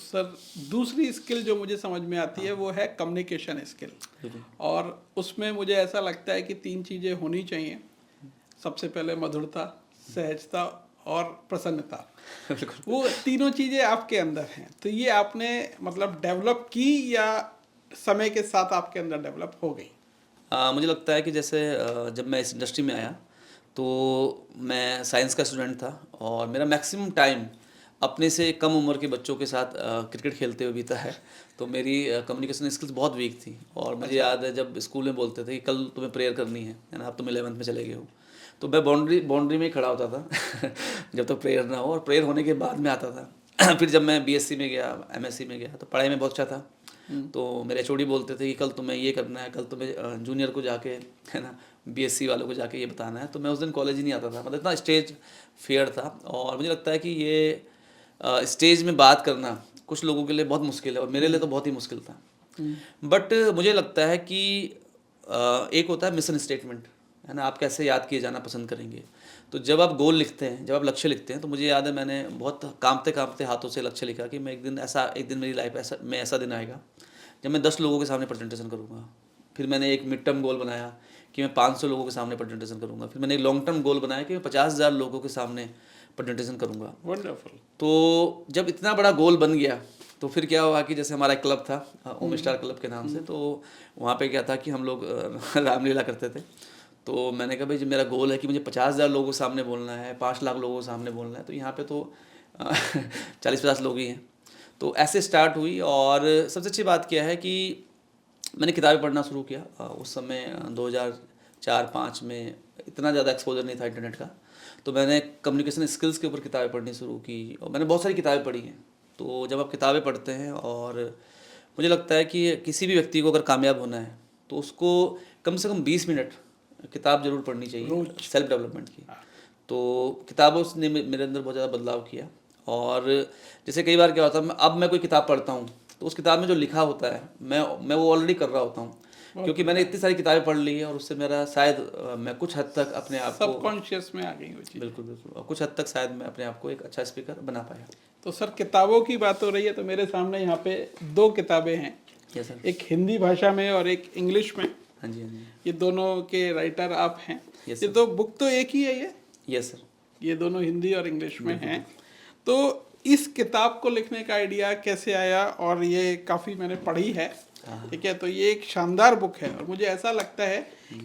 Sir दूसरी skill जो मुझे समझ में आती है वो है कम्युनिकेशन स्किल। और उसमें मुझे ऐसा लगता है कि 3 चीज़ें होनी चाहिए। सबसे पहले मधुरता, सहजता और प्रसन्नता। वो तीनों चीज़ें आपके अंदर हैं, तो ये आपने मतलब डेवलप की या समय के साथ आपके अंदर डेवलप हो गई? मुझे लगता है कि जैसे जब मैं इस इंडस्ट्री में आया तो मैं साइंस का स्टूडेंट था और मेरा मैक्सिमम टाइम अपने से कम उम्र के बच्चों के साथ क्रिकेट खेलते हुए बीता है। तो मेरी कम्युनिकेशन स्किल्स बहुत वीक थी और मुझे अच्छा। याद है जब स्कूल में बोलते थे कि कल तुम्हें प्रेयर करनी है ना, अब तुम 11th में चले गए हो, तो मैं बाउंड्री में ही खड़ा होता था जब तक प्रेयर ना हो, और प्रेयर होने के बाद में आता था फिर जब मैं बीएससी में गया, एमएससी में गया, तो पढ़ाई में बहुत अच्छा था। तो मेरे एचओडी बोलते थे कि कल तुम्हें ये करना है, कल तुम्हें जूनियर को जाके, है ना, बीएससी वालों को जाके ये बताना है। तो मैं उस दिन कॉलेज ही नहीं आता था, मतलब इतना स्टेज फियर था। और मुझे लगता है कि ये स्टेज में बात करना कुछ लोगों के लिए बहुत मुश्किल है और मेरे लिए तो बहुत ही मुश्किल था। बट मुझे लगता है कि एक होता है मिशन स्टेटमेंट, है ना, आप कैसे याद किए जाना पसंद करेंगे। तो जब आप गोल लिखते हैं, जब आप लक्ष्य लिखते हैं, तो मुझे याद है मैंने बहुत कांपते कांपते हाथों से लक्ष्य लिखा कि मैं एक दिन मेरी लाइफ ऐसा दिन आएगा जब मैं 10 लोगों के सामने प्रेजेंटेशन करूँगा। फिर मैंने एक मिड टर्म गोल बनाया कि मैं 500 लोगों के सामने प्रेजेंटेशन करूँगा। फिर मैंने एक लॉन्ग टर्म गोल बनाया कि मैं 50,000 लोगों के सामने प्रेजेंटेशन करूँगा। वंडरफुल। तो जब इतना बड़ा गोल बन गया तो फिर क्या हुआ कि जैसे हमारा एक क्लब था ओम स्टार क्लब के नाम से, तो वहाँ पे क्या था कि हम लोग रामलीला करते थे। तो मैंने कहा भाई, जब मेरा गोल है कि मुझे 50,000 लोगों के सामने बोलना है, 5 लाख लोगों के सामने बोलना है, तो यहाँ पे तो 40-50 लोग ही हैं। तो ऐसे स्टार्ट हुई। और सबसे अच्छी बात क्या है कि मैंने किताबें पढ़ना शुरू किया। उस समय 2004-05 में इतना ज़्यादा एक्सपोजर नहीं था इंटरनेट का, तो मैंने कम्युनिकेशन स्किल्स के ऊपर किताबें पढ़नी शुरू की और मैंने बहुत सारी किताबें पढ़ी हैं। तो जब आप किताबें पढ़ते हैं, और मुझे लगता है कि किसी भी व्यक्ति को अगर कामयाब होना है तो उसको कम से कम 20 मिनट किताब ज़रूर पढ़नी चाहिए रोज। सेल्फ डेवलपमेंट की। हाँ। तो किताबों ने मेरे अंदर बहुत ज़्यादा बदलाव किया। और जैसे कई बार क्या होता है, अब मैं कोई किताब पढ़ता हूँ तो उस किताब में जो लिखा होता है मैं वो ऑलरेडी कर रहा होता हूँ, बहुत क्योंकि मैंने इतनी सारी किताबें पढ़ ली है और उससे मेरा शायद मैं कुछ हद तक अपने आप को, सबकॉन्शियस में आ गई वो चीज़। बिल्कुल बिल्कुल, और कुछ हद तक शायद मैं अपने आप को एक अच्छा स्पीकर बना पाया। तो सर किताबों की बात हो रही है तो मेरे सामने यहाँ पे 2 किताबें हैं, यस सर। एक हिंदी भाषा में और एक इंग्लिश में। हाँ जी, हाँ जी। ये दोनों के राइटर आप हैं। यस ये सर। तो बुक तो एक ही है यस सर। ये दोनों हिंदी और इंग्लिश में बिल्कुल हैं। तो इस किताब को लिखने का आइडिया कैसे आया? और ये काफ़ी मैंने पढ़ी है, ठीक है, तो ये एक शानदार बुक है और मुझे ऐसा लगता है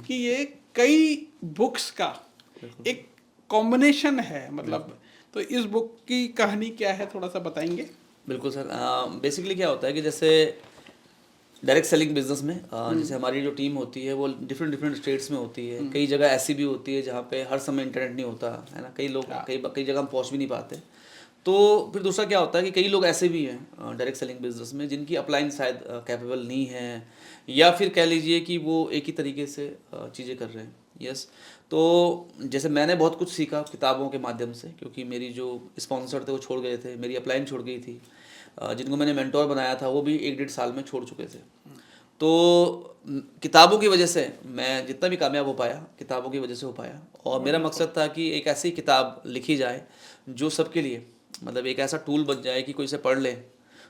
कि ये कई बुक्स का बिल्कुल एक कॉम्बिनेशन है, मतलब तो इस बुक की कहानी क्या है, थोड़ा सा बताएंगे? बिल्कुल सर। बेसिकली क्या होता है कि जैसे डायरेक्ट सेलिंग बिजनेस में जैसे हमारी जो टीम होती है वो डिफरेंट डिफरेंट स्टेट्स में होती है। कई जगह ऐसी भी होती है जहाँ पे हर समय इंटरनेट नहीं होता, है ना, कई लोग हाँ। कई जगह हम पहुँच भी नहीं पाते। तो फिर दूसरा क्या होता है कि कई लोग ऐसे भी हैं डायरेक्ट सेलिंग बिजनेस में जिनकी अपलाइन शायद कैपेबल नहीं है, या फिर कह लीजिए कि वो एक ही तरीके से चीज़ें कर रहे हैं। यस। तो जैसे मैंने बहुत कुछ सीखा किताबों के माध्यम से, क्योंकि मेरी जो स्पॉन्सर थे वो छोड़ गए थे, मेरी अपलाइन छोड़ गई थी, जिनको मैंने मेंटोर बनाया था वो भी 1-1.5 साल में छोड़ चुके थे। तो किताबों की वजह से मैं जितना भी कामयाब हो पाया, किताबों की वजह से हो पाया। और मेरा मकसद था कि एक ऐसी किताब लिखी जाए जो सबके लिए, मतलब एक ऐसा टूल बन जाए कि कोई इसे पढ़ ले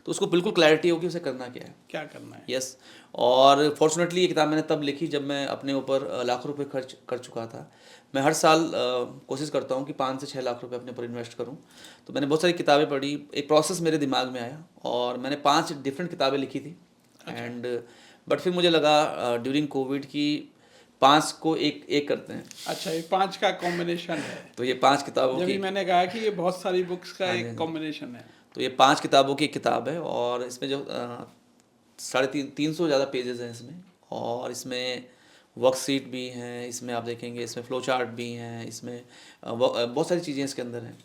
तो उसको बिल्कुल क्लैरिटी हो कि उसे करना क्या है। क्या करना है? यस। और फॉर्चुनेटली ये किताब मैंने तब लिखी जब मैं अपने ऊपर लाखों रुपए खर्च कर चुका था। मैं हर साल कोशिश करता हूँ कि 5 से 6 लाख रुपए अपने ऊपर इन्वेस्ट करूँ। तो मैंने बहुत सारी किताबें पढ़ी, एक प्रोसेस मेरे दिमाग में आया और मैंने 5 डिफरेंट किताबें लिखी थी। एंड बट फिर मुझे लगा ड्यूरिंग कोविड की 5 को एक एक करते हैं। अच्छा, ये 5 का कॉम्बिनेशन है। तो ये 5 किताबों जब की, ही मैंने कहा कि ये बहुत सारी बुक्स का हाँ जी, हाँ एक जी, कॉम्बिनेशन है। तो ये 5 किताबों की एक किताब है और इसमें जो 350 ज़्यादा पेजेस हैं इसमें। और इसमें वर्कशीट भी हैं, इसमें आप देखेंगे इसमें फ्लो चार्ट भी हैं, इसमें बहुत सारी चीज़ें इसके अंदर हैं।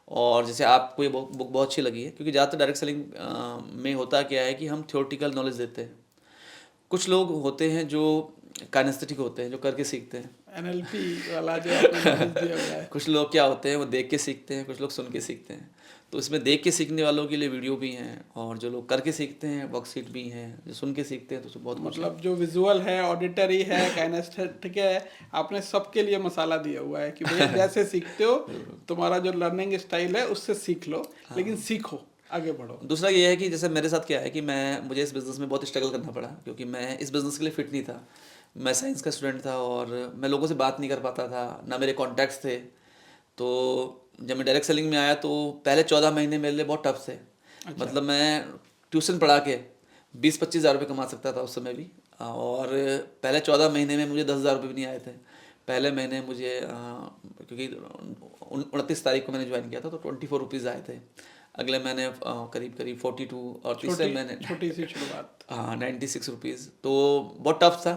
और जैसे आपको ये बुक बहुत अच्छी लगी है, क्योंकि ज़्यादातर डायरेक्ट सेलिंग में होता क्या है कि हम थ्योरेटिकल नॉलेज देते हैं। कुछ लोग होते हैं जो काइनेस्थेटिक होते हैं, जो करके सीखते हैं। एनएलपी वाला जो आपने नॉलेज दिया हुआ है। कुछ लोग क्या होते हैं वो देख के सीखते हैं, कुछ लोग सुन के सीखते हैं। तो इसमें देख के सीखने वालों के लिए वीडियो भी हैं, और जो लोग करके सीखते हैं वर्कशीट भी हैं, जो सुन के सीखते हैं तो उसमें बहुत कुछ है। मतलब जो विजुअल है, ऑडिटरी है, काइनेस्थेटिक है, आपने सबके लिए मसाला दिया हुआ है कि भैया जैसे सीखते हो तुम्हारा जो लर्निंग स्टाइल है उससे सीख लो, लेकिन सीखो, आगे बढ़ो। दूसरा ये है कि जैसे मेरे साथ क्या है कि मुझे इस बिज़नेस में बहुत स्ट्रगल करना पड़ा, क्योंकि मैं इस बिज़नेस के लिए फिट नहीं था। मैं साइंस का स्टूडेंट था और मैं लोगों से बात नहीं कर पाता था, ना मेरे कॉन्टैक्ट्स थे। तो जब मैं डायरेक्ट सेलिंग में आया तो पहले 14 महीने मेरे लिए बहुत टफ थे। अच्छा। मतलब मैं ट्यूशन पढ़ा के 20-25 हज़ार रुपये कमा सकता था उस समय भी, और पहले 14 महीने में मुझे 10 हज़ार रुपये भी नहीं आए थे। पहले महीने मुझे क्योंकि 29 तारीख को मैंने ज्वाइन किया था तो 24 रुपीज़ आए थे। अगले महीने करीब करीब 42, और तीसरे महीने छोटी सी शुरुआत। हाँ 96 रुपीज़। तो बहुत टफ था।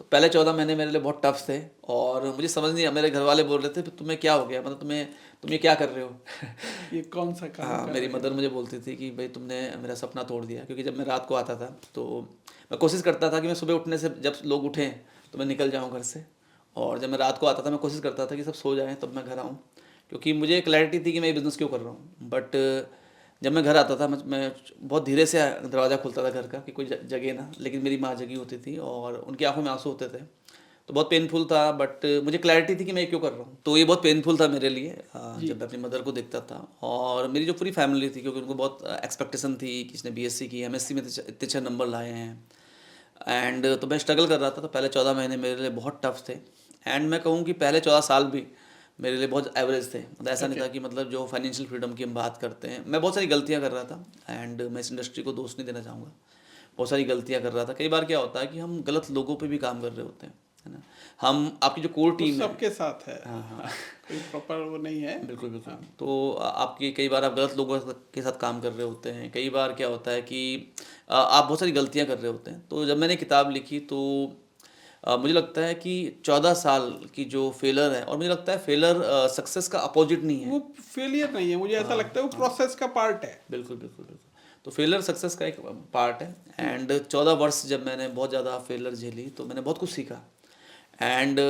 तो पहले 14 महीने मेरे लिए बहुत टफ थे और मुझे समझ नहीं, मेरे घर वाले बोल रहे थे तुम्हें क्या हो गया, मतलब तुम ये क्या कर रहे हो। ये कौन सा काम हाँ, कर मेरी रहे हो? मदर मुझे बोलती थी कि भाई तुमने मेरा सपना तोड़ दिया, क्योंकि जब मैं रात को आता था तो मैं कोशिश करता था कि मैं सुबह उठने से, जब लोग उठें तो मैं निकल जाऊँ घर से, और जब मैं रात को आता था मैं कोशिश करता था कि सब सो जाएं तब मैं घर आऊँ, क्योंकि मुझे क्लैरिटी थी कि मैं ये बिज़नेस क्यों कर रहा हूँ। बट जब मैं घर आता था मैं बहुत धीरे से दरवाज़ा खोलता था घर का कि कोई जगे ना, लेकिन मेरी माँ जगी होती थी और उनकी आंखों में आंसू होते थे। तो बहुत पेनफुल था, बट मुझे क्लैरिटी थी कि मैं ये क्यों कर रहा हूँ। तो ये बहुत पेनफुल था मेरे लिए जब मैं अपनी मदर को देखता था, और मेरी जो पूरी फैमिली थी, क्योंकि उनको बहुत एक्सपेक्टेशन थी कि इसने बीएससी की, एमएससी में इतने अच्छे नंबर लाए हैं। एंड तो मैं स्ट्रगल कर रहा था। तो पहले 14 महीने मेरे लिए बहुत टफ थे, एंड मैं कहूँ कि पहले 14 साल भी मेरे लिए बहुत एवरेज थे। मतलब ऐसा नहीं था कि मतलब जो फाइनेंशियल फ्रीडम की हम बात करते हैं, मैं बहुत सारी गलतियाँ कर रहा था, एंड मैं इस इंडस्ट्री को दोष नहीं देना चाहूँगा। बहुत सारी गलतियाँ कर रहा था। कई बार क्या होता है कि हम गलत लोगों पे भी काम कर रहे होते हैं, है ना। हम आपकी जो कोर वो टीम है, सबके साथ है। हाँ हाँ, कोई प्रॉपर वो नहीं है। बिल्कुल बिल्कुल। तो आपकी कई बार आप गलत लोगों के साथ काम कर रहे होते हैं। कई बार क्या होता है कि आप बहुत सारी गलतियां कर रहे होते हैं। तो जब मैंने किताब लिखी तो मुझे लगता है कि 14 साल की जो फेलर है, और मुझे लगता है फेलर सक्सेस का अपोजिट नहीं है। वो फेलियर नहीं है, मुझे ऐसा लगता है वो प्रोसेस का पार्ट है। बिल्कुल बिल्कुल बिल्कुल। तो फेलर सक्सेस का एक पार्ट है। एंड 14 वर्ष जब मैंने बहुत ज़्यादा फेलर झेली तो मैंने बहुत कुछ सीखा। एंड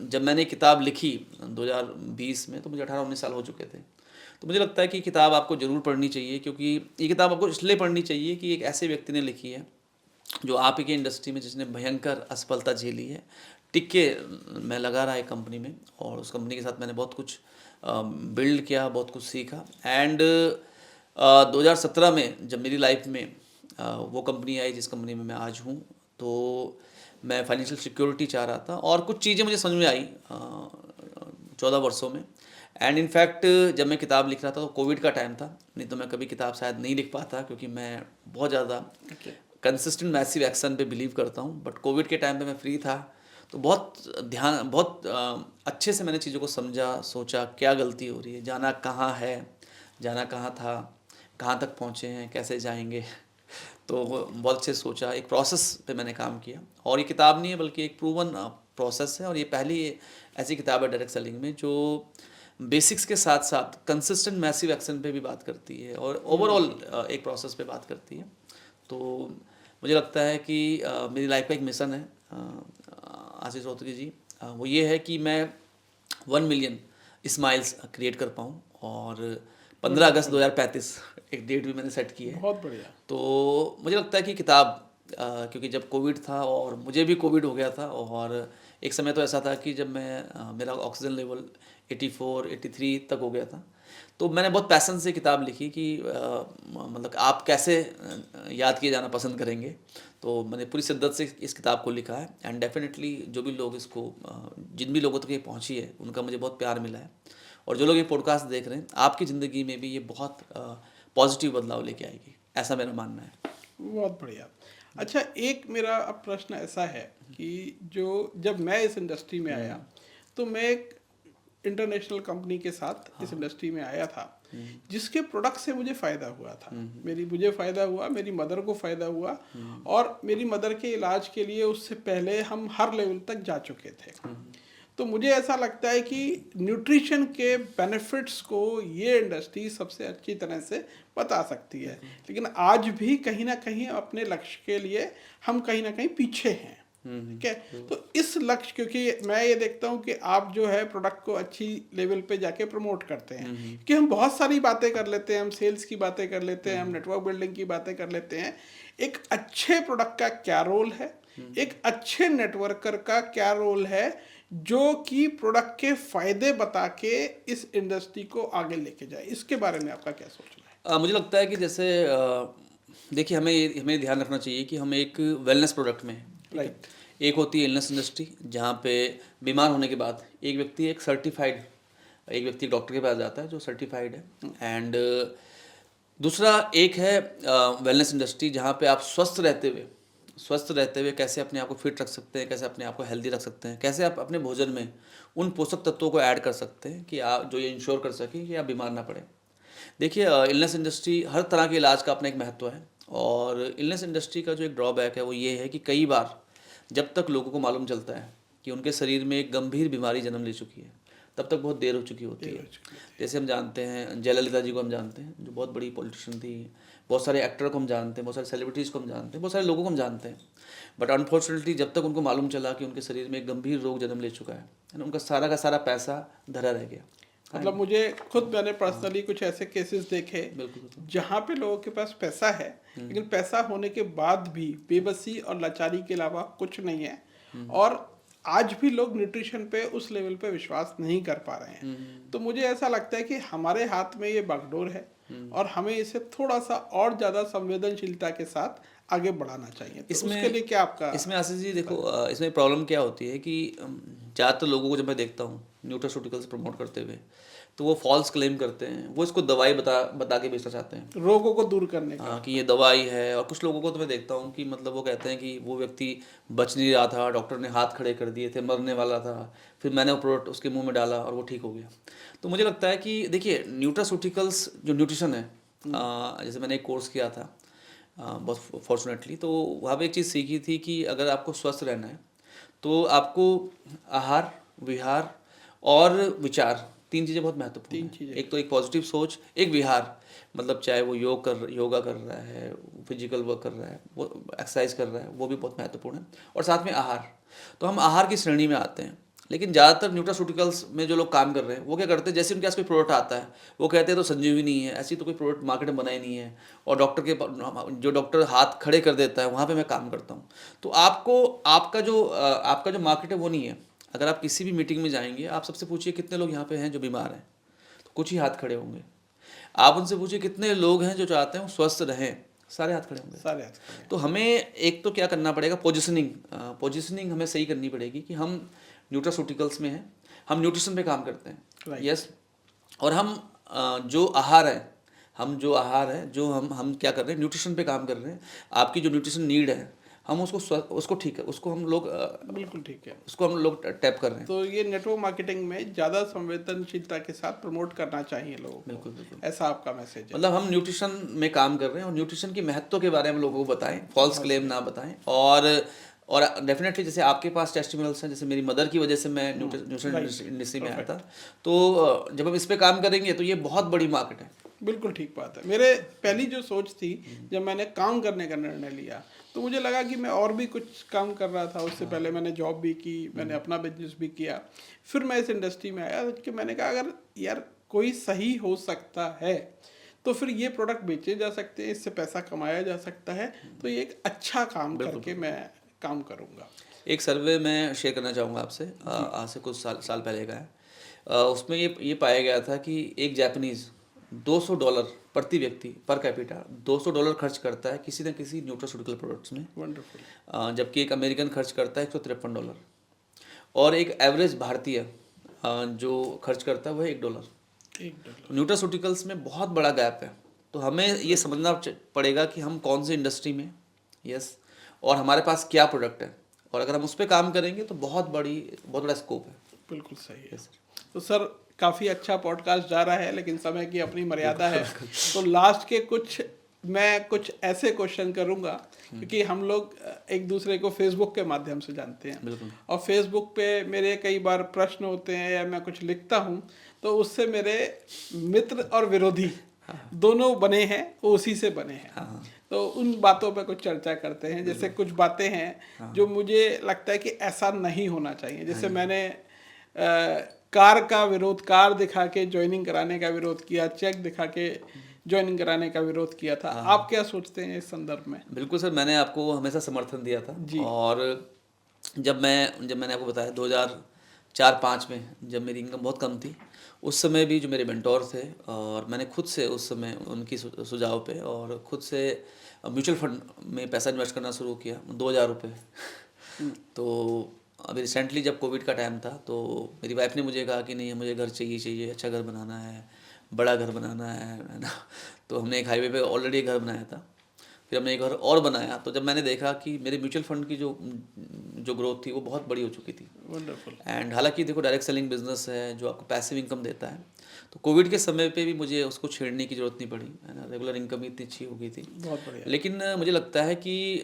जब मैंने किताब लिखी 2020 में तो मुझे 18-19 साल हो चुके थे। तो मुझे लगता है कि किताब आपको ज़रूर पढ़नी चाहिए, क्योंकि ये किताब आपको इसलिए पढ़नी चाहिए कि एक ऐसे व्यक्ति ने लिखी है जो आप ही की इंडस्ट्री में, जिसने भयंकर असफलता झेली है, टिक के मैं लगा रहा है कंपनी में, और उस कंपनी के साथ मैंने बहुत कुछ बिल्ड किया, बहुत कुछ सीखा। एंड 2017 में जब मेरी लाइफ में वो कंपनी आई जिस कंपनी में मैं आज हूँ, तो मैं फाइनेंशियल सिक्योरिटी चाह रहा था, और कुछ चीज़ें मुझे समझ में आई 14 वर्षों में। एंड इनफैक्ट जब मैं किताब लिख रहा था तो कोविड का टाइम था, नहीं तो मैं कभी किताब शायद नहीं लिख पाता, क्योंकि मैं बहुत ज़्यादा कंसिस्टेंट मैसिव एक्शन पे बिलीव करता हूँ। बट कोविड के टाइम पे मैं फ्री था, तो बहुत अच्छे से मैंने चीज़ों को समझा, सोचा क्या गलती हो रही है, जाना कहाँ है, जाना कहाँ था, कहाँ तक पहुँचे हैं, कैसे जाएंगे। तो बहुत अच्छे से सोचा, एक प्रोसेस पे मैंने काम किया। और ये किताब नहीं है बल्कि एक प्रूवन प्रोसेस है, और ये पहली ऐसी किताब है डायरेक्ट सेलिंग में जो बेसिक्स के साथ साथ कंसिस्टेंट मैसिव एक्शन पे भी बात करती है, और ओवरऑल एक प्रोसेस पे बात करती है। तो मुझे लगता है कि मेरी लाइफ का एक मिशन है आशीष रोहतगी जी, वो ये है कि मैं 1 मिलियन स्माइल्स क्रिएट कर पाऊँ, और 15 अगस्त 2035 एक डेट भी मैंने सेट की है। बहुत बढ़िया। तो मुझे लगता है कि किताब क्योंकि जब कोविड था और मुझे भी कोविड हो गया था, और एक समय तो ऐसा था कि जब मैं मेरा ऑक्सीजन लेवल 84-83 तक हो गया था, तो मैंने बहुत पैसन से किताब लिखी कि मतलब आप कैसे याद किए जाना पसंद करेंगे। तो मैंने पूरी शिद्दत से इस किताब को लिखा है, एंड डेफिनेटली जो भी लोग इसको जिन भी लोगों तक ये पहुंची है उनका मुझे बहुत प्यार मिला है, और जो लोग ये पॉडकास्ट देख रहे हैं आपकी ज़िंदगी में भी ये बहुत पॉजिटिव बदलाव लेके आएगी, ऐसा मेरा मानना है। बहुत बढ़िया। अच्छा, एक मेरा अब प्रश्न ऐसा है कि जब मैं इस इंडस्ट्री में आया तो मैं एक इंटरनेशनल कंपनी के साथ इस इंडस्ट्री में आया था, जिसके प्रोडक्ट से मुझे फ़ायदा हुआ था। मुझे फ़ायदा हुआ, मेरी मदर को फ़ायदा हुआ, और मेरी मदर के इलाज के लिए उससे पहले हम हर लेवल तक जा चुके थे। तो मुझे ऐसा लगता है कि न्यूट्रिशन के बेनिफिट्स को ये इंडस्ट्री सबसे अच्छी तरह से बता सकती है, लेकिन आज भी कहीं ना कहीं अपने लक्ष्य के लिए हम कहीं ना कहीं पीछे हैं। ठीक है, तो इस लक्ष्य, क्योंकि मैं ये देखता हूँ कि आप जो है प्रोडक्ट को अच्छी लेवल पे जाके प्रमोट करते हैं, कि हम बहुत सारी बातें कर लेते हैं, हम सेल्स की बातें कर लेते हैं, हम नेटवर्क बिल्डिंग की बातें कर लेते हैं। एक अच्छे प्रोडक्ट का क्या रोल है, एक अच्छे नेटवर्कर का क्या रोल है, जो कि प्रोडक्ट के फायदे बता के इस इंडस्ट्री को आगे लेके जाए। इसके बारे में आपका क्या सोचना है? मुझे लगता है कि जैसे देखिए हमें ध्यान रखना चाहिए कि हम एक वेलनेस प्रोडक्ट में हैं, ठीक है? राइट। एक होती है इलनेस इंडस्ट्री, जहाँ पे बीमार होने के बाद एक व्यक्ति डॉक्टर के पास जाता है जो सर्टिफाइड है, एंड दूसरा एक है वेलनेस इंडस्ट्री, जहाँ पे आप स्वस्थ रहते हुए कैसे अपने आप को फिट रख सकते हैं, कैसे अपने आप को हेल्दी रख सकते हैं, कैसे आप अपने भोजन में उन पोषक तत्वों को ऐड कर सकते हैं कि आप जो ये इंश्योर कर सकें कि आप बीमार ना पड़े। देखिए इलनेस इंडस्ट्री हर तरह के इलाज का अपना एक महत्व है, और इलनेस इंडस्ट्री का जो एक ड्रॉबैक है वो ये है कि कई बार जब तक लोगों को मालूम चलता है कि उनके शरीर में एक गंभीर बीमारी जन्म ले चुकी है, तब तक बहुत देर हो चुकी होती है। जैसे हम जानते हैं जयललिता जी को हम जानते हैं, जो बहुत बड़ी पॉलिटिशियन थी, बहुत सारे एक्टर को हम जानते हैं, बहुत सारे सेलिब्रिटीज़ को हम जानते हैं, बहुत सारे लोगों को हम जानते हैं, बट अनफॉर्चुनेटली जब तक उनको मालूम चला कि उनके शरीर में एक गंभीर रोग जन्म ले चुका है ना, उनका सारा का सारा पैसा धरा रह गया। मतलब मैंने पर्सनली कुछ ऐसे केसेस देखे बिल्कुल। जहाँ पे लोगों के पास पैसा है, लेकिन पैसा होने के बाद भी बेबसी और लाचारी के अलावा कुछ नहीं है, और आज भी लोग न्यूट्रिशन पे उस लेवल पे विश्वास नहीं कर पा रहे हैं। तो मुझे ऐसा लगता है कि हमारे हाथ में ये बागडोर है, और हमें इसे थोड़ा सा और ज़्यादा संवेदनशीलता के साथ आगे बढ़ाना चाहिए। तो उसके लिए क्या आपका इसमें आशीष जी देखो, इसमें प्रॉब्लम क्या होती है कि ज़्यादातर लोगों को जब मैं देखता हूँ न्यूट्रास्यूटिकल्स प्रमोट करते हुए, तो वो फॉल्स क्लेम करते हैं, वो इसको दवाई बता के बेचना चाहते हैं, रोगों को दूर करने का। हाँ, कि ये दवाई है। और कुछ लोगों को तो मैं देखता हूँ कि मतलब वो कहते हैं कि वो व्यक्ति बच नहीं रहा था, डॉक्टर ने हाथ खड़े कर दिए थे, मरने वाला था, फिर मैंने वो प्रोडक्ट उसके मुंह में डाला और वो ठीक हो गया। तो मुझे लगता है कि देखिए न्यूट्रास्यूटिकल्स जो न्यूट्रिशन है, जैसे मैंने एक कोर्स किया था बहुत फॉर्चुनेटली, तो वहाँ पे एक चीज़ सीखी थी कि अगर आपको स्वस्थ रहना है तो आपको आहार, विहार और विचार, 3 चीज़ें बहुत महत्वपूर्ण हैं। एक तो एक पॉजिटिव सोच, एक विहार, मतलब चाहे वो योगा कर रहा है, फिजिकल वर्क कर रहा है, वो एक्सरसाइज कर रहा है, वो भी बहुत महत्वपूर्ण है, और साथ में आहार। तो हम आहार की श्रेणी में आते हैं, लेकिन ज़्यादातर न्यूट्रास्यूटिकल्स में जो लोग काम कर रहे हैं वो क्या करते हैं, जैसे उनके पास कोई प्रोडक्ट आता है वो कहते हैं तो संजीवनी है, ऐसी तो कोई प्रोडक्ट मार्केट में बना ही नहीं है, और जो डॉक्टर हाथ खड़े कर देता है वहाँ पे मैं काम करता हूँ। तो आपका जो मार्केट है वो नहीं है। अगर आप किसी भी मीटिंग में जाएंगे, आप सबसे पूछिए कितने लोग यहाँ पे हैं जो बीमार हैं, तो कुछ ही हाथ खड़े होंगे। आप उनसे पूछिए कितने लोग हैं जो चाहते हैं वो स्वस्थ रहें, सारे हाथ खड़े होंगे। तो हमें एक तो क्या करना पड़ेगा, पोजिशनिंग हमें सही करनी पड़ेगी कि हम न्यूट्रास्यूटिकल्स में हैं, हम न्यूट्रिशन पे काम करते हैं, यस, और हम जो आहार है जो हम क्या कर रहे हैं, न्यूट्रिशन पे काम कर रहे हैं। आपकी जो न्यूट्रिशन नीड है हम उसको ठीक है, उसको हम लोग बिल्कुल ठीक है, उसको हम लोग टैप कर रहे हैं। तो ये नेटवर्क मार्केटिंग में ज़्यादा संवेदनशीलता के साथ प्रमोट करना चाहिए लोगों को। बिल्कुल। ऐसा आपका मैसेज है। मतलब हम न्यूट्रिशन में काम कर रहे हैं और न्यूट्रिशन के महत्व के बारे में लोगों को बताएं, फॉल्स क्लेम ना बताएं। और डेफिनेटली जैसे आपके पास टेस्टिमोनियल्स हैं, जैसे मेरी मदर की वजह से मैं न्यूट्रिशन इंडस्ट्री में आया था, तो जब हम इस पे काम करेंगे तो ये बहुत बड़ी मार्केट है। बिल्कुल ठीक बात है। मेरे पहली जो सोच थी जब मैंने काम करने का निर्णय लिया, तो मुझे लगा कि मैं और भी कुछ काम कर रहा था। उससे पहले मैंने जॉब भी की, मैंने अपना बिजनेस भी किया, फिर मैं इस इंडस्ट्री में आया कि मैंने कहा अगर यार कोई सही हो सकता है तो फिर ये प्रोडक्ट बेचे जा सकते हैं, इससे पैसा कमाया जा सकता है, तो ये एक अच्छा काम करके मैं काम करूँगा। एक सर्वे मैं शेयर करना चाहूँगा आपसे, आज से कुछ साल पहले का है। उसमें ये पाया गया था कि एक जापानीज़ $200 प्रति व्यक्ति पर कैपिटा $200 खर्च करता है किसी न किसी न्यूट्रास्यूटिकल प्रोडक्ट्स में। वंडरफुल। जबकि एक अमेरिकन खर्च करता है $153, और एक एवरेज भारतीय जो खर्च करता है वह $1। न्यूट्रास्यूटिकल्स में बहुत बड़ा गैप है। तो हमें ये समझना पड़ेगा कि हम कौन सी इंडस्ट्री में, यस, और हमारे पास क्या प्रोडक्ट है, और अगर हम उस पर काम करेंगे तो बहुत बड़ा स्कोप है। बिल्कुल सही है। तो सर काफ़ी अच्छा पॉडकास्ट जा रहा है, लेकिन समय की अपनी मर्यादा है, तो लास्ट के मैं कुछ ऐसे क्वेश्चन करूंगा, क्योंकि हम लोग एक दूसरे को फेसबुक के माध्यम से जानते हैं, और फेसबुक पे मेरे कई बार प्रश्न होते हैं या मैं कुछ लिखता हूँ, तो उससे मेरे मित्र और विरोधी दोनों बने हैं, वो उसी से बने हैं। तो उन बातों पे कुछ चर्चा करते हैं। जैसे कुछ बातें हैं जो मुझे लगता है कि ऐसा नहीं होना चाहिए। जैसे मैंने कार दिखा के ज्वाइनिंग कराने का विरोध किया, चेक दिखा के ज्वाइनिंग कराने का विरोध किया था। आप क्या सोचते हैं इस संदर्भ में? बिल्कुल सर, मैंने आपको हमेशा समर्थन दिया था। और जब मैंने आपको बताया 4-5 में, जब मेरी इनकम बहुत कम थी, उस समय भी जो मेरे मेंटोर थे और मैंने खुद से उस समय उनकी सुझाव पे और खुद से म्यूचुअल फंड में पैसा इन्वेस्ट करना शुरू किया, 2000 रुपये। तो अभी रिसेंटली जब कोविड का टाइम था तो मेरी वाइफ ने मुझे कहा कि नहीं, मुझे घर चाहिए, अच्छा घर बनाना है, बड़ा घर बनाना है ना। तो हमने एक हाईवे पे ऑलरेडी घर बनाया था, फिर हमने एक घर और बनाया। तो जब मैंने देखा कि मेरे म्यूचुअल फंड की जो ग्रोथ थी वो बहुत बड़ी हो चुकी थी। वंडरफुल। एंड हालांकि देखो डायरेक्ट सेलिंग बिजनेस है जो आपको पैसिव इनकम देता है, तो कोविड के समय पे भी मुझे उसको छेड़ने की ज़रूरत नहीं पड़ी, है ना। रेगुलर इनकम इतनी अच्छी हो गई थी। बहुत बढ़िया। लेकिन मुझे लगता है कि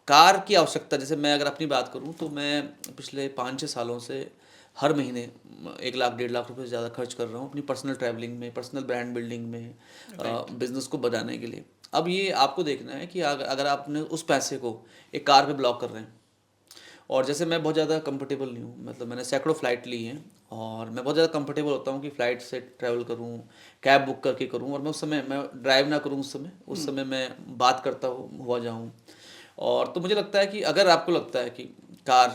कार की आवश्यकता, जैसे मैं अगर अपनी बात करूं तो मैं पिछले 5-6 सालों से हर महीने 1 लाख 1.5 लाख रुपए से ज़्यादा खर्च कर रहा हूं अपनी पर्सनल ट्रैवलिंग में, पर्सनल ब्रांड बिल्डिंग में, बिजनेस को बढ़ाने के लिए। अब ये आपको देखना है कि अगर आपने उस पैसे को एक कार पे ब्लॉक कर रहे हैं, और जैसे मैं बहुत ज़्यादा कंफर्टेबल नहीं हूँ, मतलब मैंने सैकड़ों फ़्लाइट ली हैं और मैं बहुत ज़्यादा कंफर्टेबल होता हूँ कि फ़्लाइट से ट्रैवल करूँ, कैब बुक करके करूँ, और मैं उस समय मैं ड्राइव ना करूँ, उस समय मैं बात करता हुआ जाऊँ। और तो मुझे लगता है कि अगर आपको लगता है कि कार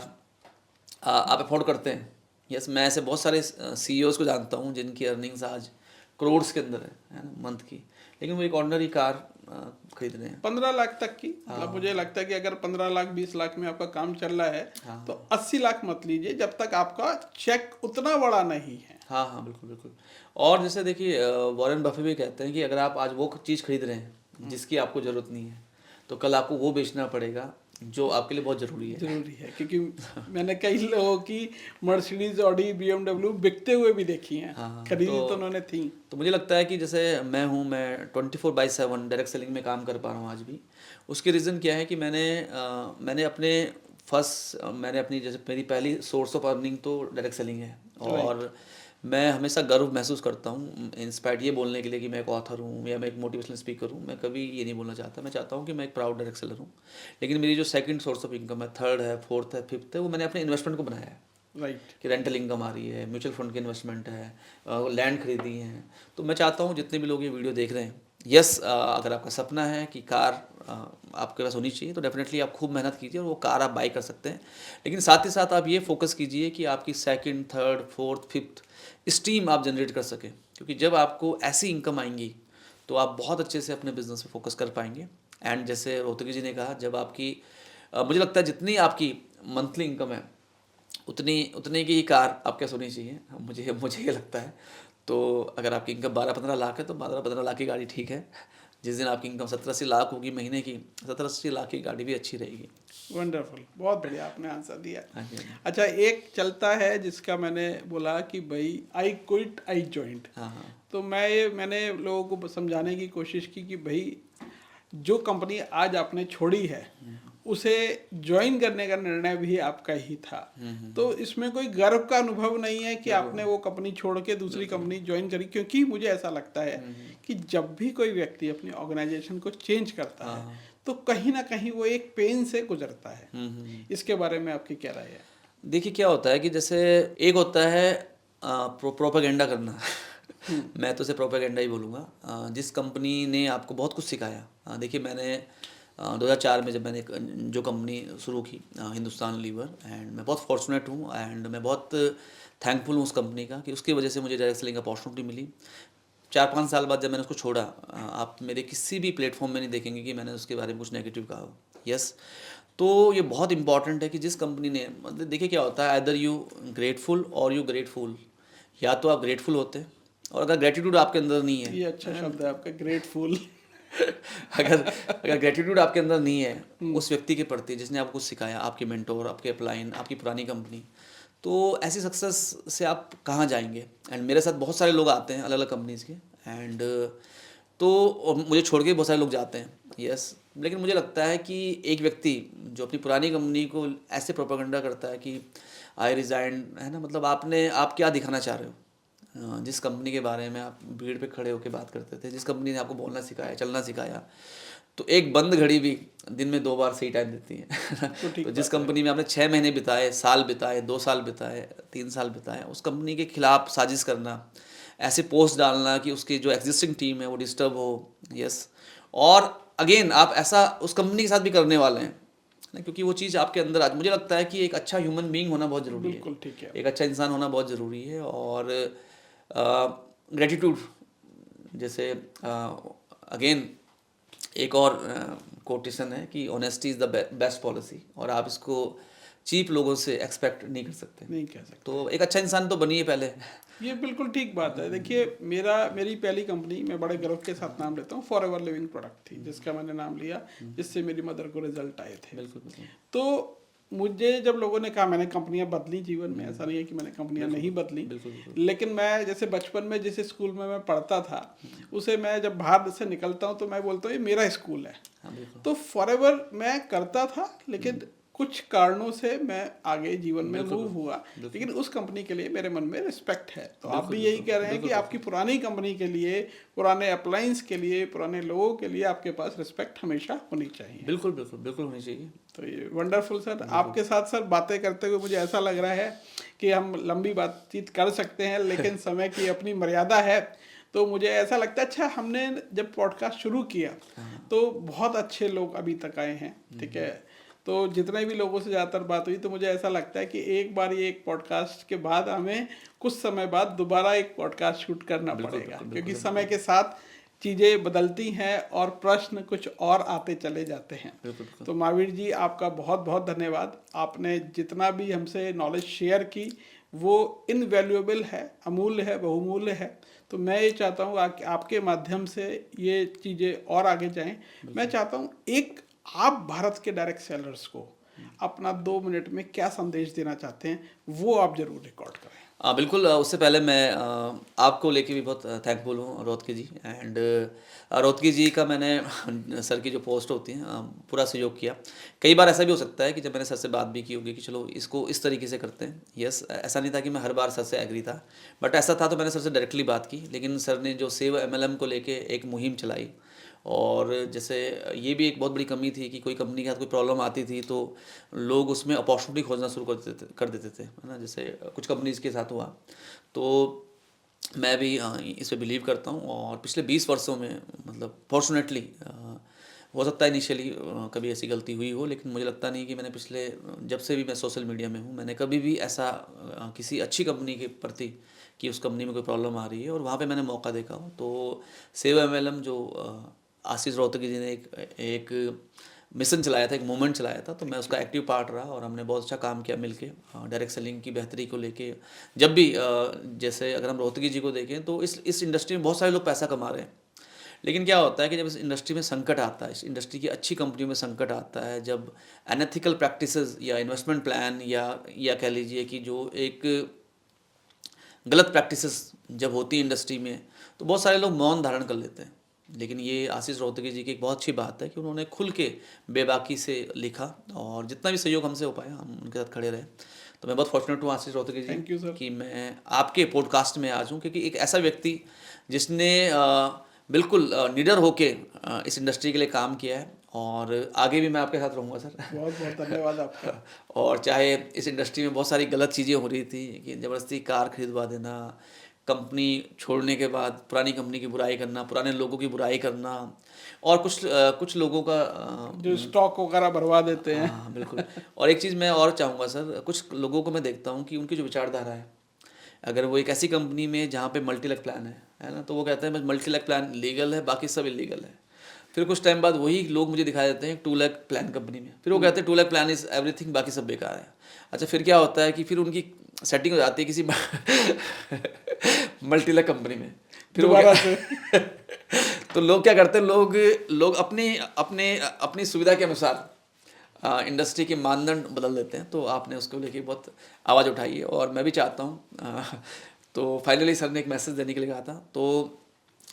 आप अफोर्ड करते हैं, यस, मैं ऐसे बहुत सारे सीईओज़ को जानता हूँ जिनकी अर्निंग्स आज करोड़्स के अंदर है ना, मंथ की, लेकिन वो एक ऑर्डिनरी कार खरीद रहे हैं 15 लाख तक की। मतलब मुझे लगता है कि अगर 15 लाख 20 लाख में आपका काम चल रहा है तो 80 लाख मत लीजिए जब तक आपका चेक उतना बड़ा नहीं है। हाँ हाँ, बिल्कुल बिल्कुल। और जैसे देखिए वॉरेन बफे भी कहते हैं कि अगर आप आज वो चीज़ खरीद रहे हैं जिसकी आपको ज़रूरत नहीं है, तो कल आपको वो बेचना पड़ेगा जो आपके लिए बहुत ज़रूरी है। जरूरी है, क्योंकि मैंने कई लोगों की मर्सिडीज, ऑडी, BMW बिकते हुए भी देखी हैं। हाँ, खरीदी तो उन्होंने थी। तो मुझे लगता है कि जैसे मैं 24/7 डायरेक्ट सेलिंग में काम कर पा रहा हूँ आज भी। उसकी रीज़न क्या है कि मैंने अपनी, जैसे मेरी पहली सोर्स ऑफ अर्निंग तो डायरेक्ट सेलिंग है, और मैं हमेशा गर्व महसूस करता हूँ इंस्पायर्ड ये बोलने के लिए कि मैं एक ऑथर हूँ या मैं एक मोटिवेशनल स्पीकर हूँ। मैं कभी ये नहीं बोलना चाहता, मैं चाहता हूँ कि मैं एक प्राउड डायरेक्ट सेलर हूँ। लेकिन मेरी जो सेकंड सोर्स ऑफ इनकम है, थर्ड है, फोर्थ है, फिफ्थ है, वो मैंने अपने इन्वेस्टमेंट को बनाया है। राइट। कि रेंटल इनकम आ रही है, म्यूचुअल फंड की इन्वेस्टमेंट है, लैंड खरीदी है। तो मैं चाहता हूँ जितने भी लोग ये वीडियो देख रहे हैं, यस, अगर आपका सपना है कि कार आपके पास होनी चाहिए तो डेफिनेटली आप खूब मेहनत कीजिए और वो कार आप बाई कर सकते हैं। लेकिन साथ ही साथ आप ये फोकस कीजिए कि आपकी second, third, fourth, fifth stream आप जनरेट कर सकें, क्योंकि जब आपको ऐसी इनकम आएंगी तो आप बहुत अच्छे से अपने बिजनेस पे फोकस कर पाएंगे। एंड जैसे रोहतगी जी ने कहा, जब आपकी मुझे लगता है जितनी आपकी मंथली इनकम है उतने की ही कार आपके पास होनी चाहिए, मुझे ये लगता है। तो अगर आपकी इनकम 12-15 लाख है तो 12-15 लाख की गाड़ी ठीक है। जिस दिन आपकी इनकम 70-80 लाख होगी महीने की, 70-80 लाख की गाड़ी भी अच्छी रहेगी। वंडरफुल, बहुत बढ़िया आपने आंसर दिया। हाँ जी, हाँ जी। अच्छा, एक चलता है जिसका मैंने बोला कि भाई आई क्विट आई जॉइंट। हाँ हाँ, तो मैंने लोगों को समझाने की कोशिश की कि भाई जो कंपनी आज आपने छोड़ी है उसे ज्वाइन करने का निर्णय भी आपका ही था। तो इसमें कोई गर्व का अनुभव नहीं है कि आपने वो कंपनी छोड़ के दूसरी कंपनी ज्वाइन करी, क्योंकि मुझे ऐसा लगता है कि जब भी कोई व्यक्ति अपनी ऑर्गेनाइजेशन को चेंज करता है तो कहीं ना कहीं वो एक पेन से गुजरता है। इसके बारे में आपकी क्या राय है? देखिए क्या होता है कि जैसे एक होता है प्रोपेगेंडा करना मैं तो उसे प्रोपेगेंडा ही बोलूँगा। जिस कंपनी ने आपको बहुत कुछ सिखाया, देखिए मैंने 2004 में जब मैंने जो कंपनी शुरू की, हिंदुस्तान लीवर, एंड मैं बहुत फॉर्चुनेट हूँ एंड मैं बहुत थैंकफुल हूँ उस कंपनी का कि उसकी वजह से मुझे डायरेक्ट सेलिंग अपॉर्चुनिटी मिली। 4-5 साल बाद जब मैंने उसको छोड़ा, आप मेरे किसी भी प्लेटफॉर्म में नहीं देखेंगे कि मैंने उसके बारे में कुछ नेगेटिव कहा हो। यस, तो ये बहुत इंपॉर्टेंट है कि जिस कंपनी ने, मतलब देखिए क्या होता है, आइदर यू ग्रेटफुल और यू ग्रेटफुल। या तो आप ग्रेटफुल होते हैं, और अगर ग्रेटिट्यूड आपके अंदर नहीं है, ये अच्छा शब्द है आपका, ग्रेटफुल। अगर ग्रेटिट्यूड आपके अंदर नहीं है उस व्यक्ति के प्रति जिसने आपको कुछ सिखाया, आपके मेंटोर, आपके अपलाइन, आपकी पुरानी कंपनी, तो ऐसी सक्सेस से आप कहाँ जाएंगे। एंड मेरे साथ बहुत सारे लोग आते हैं अलग अलग कंपनीज़ के, एंड तो मुझे छोड़ के बहुत सारे लोग जाते हैं। यस, लेकिन मुझे लगता है कि एक व्यक्ति जो अपनी पुरानी कंपनी को ऐसे प्रोपेगेंडा करता है कि आई रिज़ाइन, है ना, मतलब आप क्या दिखाना चाह रहे हो। जिस कंपनी के बारे में आप भीड़ पे खड़े होकर बात करते थे, जिस कंपनी ने आपको बोलना सिखाया, चलना सिखाया, तो एक बंद घड़ी भी दिन में 2 बार सही टाइम देती है। तो जिस कंपनी में आपने 6 महीने बिताए, साल बिताए, 2 साल बिताए, 3 साल बिताए, उस कंपनी के खिलाफ साजिश करना, ऐसे पोस्ट डालना कि उसकी जो एग्जिस्टिंग टीम है वो डिस्टर्ब हो। यस, और अगेन आप ऐसा उस कंपनी के साथ भी करने वाले हैं, ना, क्योंकि वो चीज़ आपके अंदर आज मुझे लगता है कि एक अच्छा ह्यूमन बीइंग होना बहुत ज़रूरी है, बिल्कुल ठीक है। एक अच्छा इंसान होना बहुत ज़रूरी है। और ग्रेटिट्यूड, जैसे अगेन एक और कोटेशन है कि honesty is the best policy, और आप इसको चीप लोगों से एक्सपेक्ट नहीं कर सकते। नहीं कह सकते। तो एक अच्छा इंसान तो बनिए पहले। ये बिल्कुल ठीक बात है। देखिए, मेरी पहली कंपनी, मैं बड़े गर्व के साथ नाम लेता हूँ, फॉरएवर लिविंग प्रोडक्ट थी, जिसका मैंने नाम लिया, जिससे मेरी मदर को रिजल्ट आए थे। बिल्कुल बिल्कुल। तो मुझे जब लोगों ने कहा, मैंने कंपनियां बदली जीवन में, ऐसा नहीं है कि मैंने कंपनियां नहीं बदली, बिल्कुल बिल्कुल। लेकिन मैं जैसे बचपन में जिस स्कूल में मैं पढ़ता था, उसे मैं जब बाहर से निकलता हूँ तो मैं बोलता हूँ ये मेरा स्कूल है। हाँ बिल्कुल। तो फॉरएवर मैं करता था, लेकिन कुछ कारणों से मैं आगे जीवन में मूव हुआ, लेकिन उस कंपनी के लिए मेरे मन में रिस्पेक्ट है। तो आप भी यही कह रहे हैं कि आपकी पुरानी कंपनी के लिए, पुराने अप्लायंस के लिए, पुराने लोगों के लिए आपके पास रिस्पेक्ट हमेशा होनी चाहिए। बिल्कुल बिल्कुल बिल्कुल होनी चाहिए। तो ये वंडरफुल सर। आपके साथ सर बातें करते हुए मुझे ऐसा लग रहा है कि हम लंबी बातचीत कर सकते हैं, लेकिन समय की अपनी मर्यादा है। तो मुझे ऐसा लगता है, अच्छा, हमने जब पॉडकास्ट शुरू किया तो बहुत अच्छे लोग अभी तक आए हैं, ठीक है। तो जितने भी लोगों से ज़्यादातर बात हुई, तो मुझे ऐसा लगता है कि एक बार ये एक पॉडकास्ट के बाद हमें कुछ समय बाद दोबारा एक पॉडकास्ट शूट करना पड़ेगा, क्योंकि समय के साथ चीज़ें बदलती हैं और प्रश्न कुछ और आते चले जाते हैं। तो महावीर जी, आपका बहुत बहुत धन्यवाद। आपने जितना भी हमसे नॉलेज शेयर की वो इनवैल्यूएबल है, अमूल्य है, बहुमूल्य है। तो मैं ये चाहता हूँ आपके माध्यम से ये चीज़ें और आगे जाएं। मैं चाहता हूँ एक आप भारत के डायरेक्ट सेलर्स को अपना 2 मिनट में क्या संदेश देना चाहते हैं, वो आप जरूर रिकॉर्ड करें। बिल्कुल। उससे पहले मैं आपको लेके भी बहुत थैंकफुल हूँ, रोहतगी जी। एंड रोहतगी जी का मैंने सर की जो पोस्ट होती हैं पूरा सहयोग किया। कई बार ऐसा भी हो सकता है कि जब मैंने सर से बात भी की होगी कि चलो इसको इस तरीके से करते हैं। यस, ऐसा नहीं था कि मैं हर बार सर से एग्री था, बट ऐसा था तो मैंने सर से डायरेक्टली बात की। लेकिन सर ने जो सेव MLM को लेके एक मुहिम चलाई, और जैसे ये भी एक बहुत बड़ी कमी थी कि कोई कंपनी के साथ कोई प्रॉब्लम आती थी तो लोग उसमें अपॉर्चुनिटी खोजना शुरू कर देते थे, है ना। जैसे कुछ कंपनीज के साथ हुआ। तो मैं भी इस पे बिलीव करता हूँ, और पिछले 20 वर्षों में मतलब फॉर्चुनेटली, हो सकता है इनिशियली कभी ऐसी गलती हुई हो, लेकिन मुझे लगता नहीं कि मैंने पिछले, जब से भी मैं सोशल मीडिया में हूँ, मैंने कभी भी ऐसा किसी अच्छी कंपनी के प्रति कि उस कंपनी में कोई प्रॉब्लम आ रही है और वहाँ पे मैंने मौका देखा हो। तो सेव MLM जो आशीष रोहतगी जी ने एक मिशन चलाया था, एक मूवमेंट चलाया था, तो मैं उसका एक्टिव पार्ट रहा, और हमने बहुत अच्छा काम किया मिलके डायरेक्ट सेलिंग की बेहतरी को लेके। जब भी जैसे अगर हम रोहतगी जी को देखें तो इस इंडस्ट्री में बहुत सारे लोग पैसा कमा रहे हैं, लेकिन क्या होता है कि जब इस इंडस्ट्री में संकट आता है, इस इंडस्ट्री की अच्छी कंपनियों में संकट आता है, जब अनएथिकल प्रैक्टिसेस या इन्वेस्टमेंट प्लान या कह लीजिए कि जो एक गलत प्रैक्टिसेस जब होती है इंडस्ट्री में, तो बहुत सारे लोग मौन धारण कर लेते हैं। लेकिन ये आशीष रोहतगी जी की एक बहुत अच्छी बात है कि उन्होंने खुल के बेबाकी से लिखा, और जितना भी सहयोग हमसे हो पाया हम उनके साथ खड़े रहे। तो मैं बहुत फॉर्चुनेट हूँ आशीष Rohatgi Thank you, ji sir. कि मैं आपके पॉडकास्ट में आज हूँ, क्योंकि एक ऐसा व्यक्ति जिसने बिल्कुल निडर होके इस इंडस्ट्री के लिए काम किया है, और आगे भी मैं आपके साथ रहूँगा सर। बहुत बहुत धन्यवाद आपका। और चाहे इस इंडस्ट्री में बहुत सारी गलत चीज़ें हो रही थी कि ज़बरदस्ती कार खरीदवा देना, कंपनी छोड़ने के बाद पुरानी कंपनी की बुराई करना, पुराने लोगों की बुराई करना, और कुछ लोगों का जो स्टॉक वगैरह भरवा देते हैं। हाँ बिल्कुल। और एक चीज़ मैं और चाहूँगा सर, कुछ लोगों को मैं देखता हूँ कि उनकी जो विचारधारा है, अगर वो एक ऐसी कंपनी में जहाँ पे मल्टी लैक प्लान है ना, तो वो कहते हैं बस मल्टी लैक प्लान लीगल है, बाकी सब इलीगल है। फिर कुछ टाइम बाद वही लोग मुझे दिखा देते हैं 2 लाख प्लान कंपनी में, फिर वो कहते हैं 2 लाख प्लान इज़ एवरीथिंग, बाकी सब बेकार है। अच्छा, फिर क्या होता है कि फिर उनकी सेटिंग हो जाती है किसी मल्टी लैक कंपनी में, फिर दोबारा से। तो लोग क्या करते हैं, लोग अपनी सुविधा के अनुसार इंडस्ट्री के मानदंड बदल देते हैं। तो आपने उसको लेके बहुत आवाज़ उठाई है, और मैं भी चाहता हूँ। तो फाइनली सर ने एक मैसेज देने के लिए कहा था। तो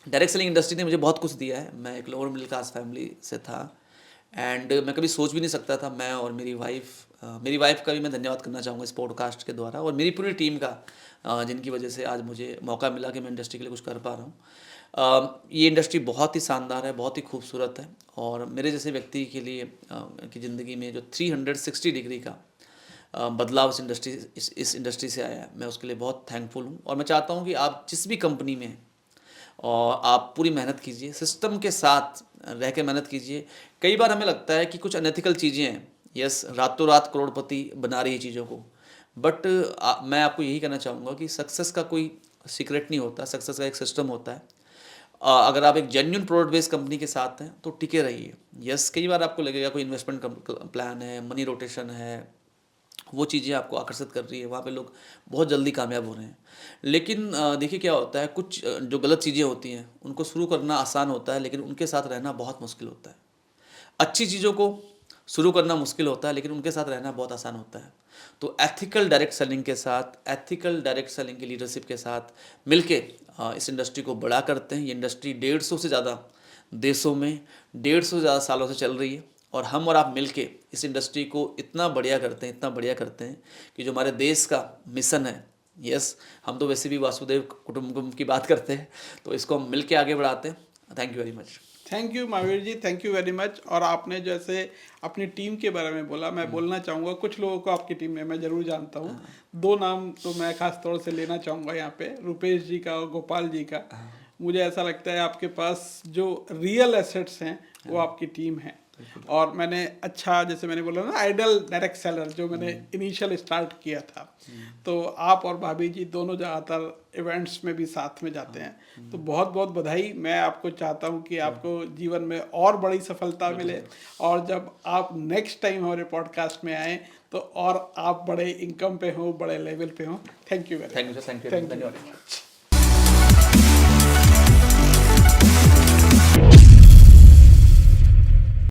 डायरेक्ट सेलिंग इंडस्ट्री ने मुझे बहुत कुछ दिया है। मैं एक लोअर मिडिल क्लास फैमिली से था, एंड मैं कभी सोच भी नहीं सकता था, मैं और मेरी वाइफ का भी मैं धन्यवाद करना चाहूँगा इस पॉडकास्ट के द्वारा, और मेरी पूरी टीम का, जिनकी वजह से आज मुझे मौका मिला कि मैं इंडस्ट्री के लिए कुछ कर पा रहा हूँ। ये इंडस्ट्री बहुत ही शानदार है, बहुत ही खूबसूरत है, और मेरे जैसे व्यक्ति के लिए की ज़िंदगी में जो 360 डिग्री का बदलाव इस इंडस्ट्री से आया है, मैं उसके लिए बहुत थैंकफुल हूँ। और मैं चाहता हूँ कि आप जिस भी कंपनी में हैं, और आप पूरी मेहनत कीजिए, सिस्टम के साथ रह के मेहनत कीजिए। कई बार हमें लगता है कि कुछ अनएथिकल चीज़ें हैं, यस, रातों रात करोड़पति बना रही है चीज़ों को, बट मैं आपको यही कहना चाहूँगा कि सक्सेस का कोई सीक्रेट नहीं होता, सक्सेस का एक सिस्टम होता है। अगर आप एक जेन्युइन प्रोडक्ट बेस्ड कंपनी के साथ हैं तो टिके रहिए। यस, कई बार आपको लगेगा कोई इन्वेस्टमेंट प्लान है, मनी रोटेशन है, वो चीज़ें आपको आकर्षित कर रही है, वहाँ पे लोग बहुत जल्दी कामयाब हो रहे हैं। लेकिन देखिए क्या होता है, कुछ जो गलत चीज़ें होती हैं उनको शुरू करना आसान होता है, लेकिन उनके साथ रहना बहुत मुश्किल होता है। अच्छी चीज़ों को शुरू करना मुश्किल होता है, लेकिन उनके साथ रहना बहुत आसान होता है। तो एथिकल डायरेक्ट सेलिंग के साथ, एथिकल डायरेक्ट सेलिंग की लीडरशिप के साथ मिलके इस इंडस्ट्री को बड़ा करते हैं। ये इंडस्ट्री 150 से ज़्यादा देशों में 150 से ज़्यादा सालों से चल रही है, और हम और आप मिलके इस इंडस्ट्री को इतना बढ़िया करते हैं, इतना बढ़िया करते हैं कि जो हमारे देश का मिशन है, यस, हम तो वैसे भी वासुदेव कुटुंबकम की बात करते हैं, तो इसको हम मिलके आगे बढ़ाते हैं। Thank you very much. Thank you Mahavir ji, thank you very much. और आपने जैसे अपनी टीम के बारे में बोला, मैं बोलना चाहूँगा, कुछ लोगों को आपकी टीम में मैं ज़रूर जानता हूँ। दो नाम तो मैं खास तौर से लेना चाहूँगा यहाँ पे, रुपेश जी का और गोपाल जी का। मुझे ऐसा लगता है आपके पास जो रियल एसेट्स हैं वो आपकी टीम है। और मैंने अच्छा, जैसे मैंने बोला ना, आइडल डायरेक्ट सेलर जो मैंने इनिशियल स्टार्ट किया था, तो आप और भाभी जी दोनों ज़्यादातर इवेंट्स में भी साथ में जाते हैं। तो बहुत बहुत बधाई। मैं आपको चाहता हूँ कि आपको जीवन में और बड़ी सफलता मिले, और जब आप नेक्स्ट टाइम हमारे पॉडकास्ट में आएँ तो और आप बड़े इनकम पे हो, बड़े लेवल पे हो। Thank you very thank you sir, thank you, धन्यवाद।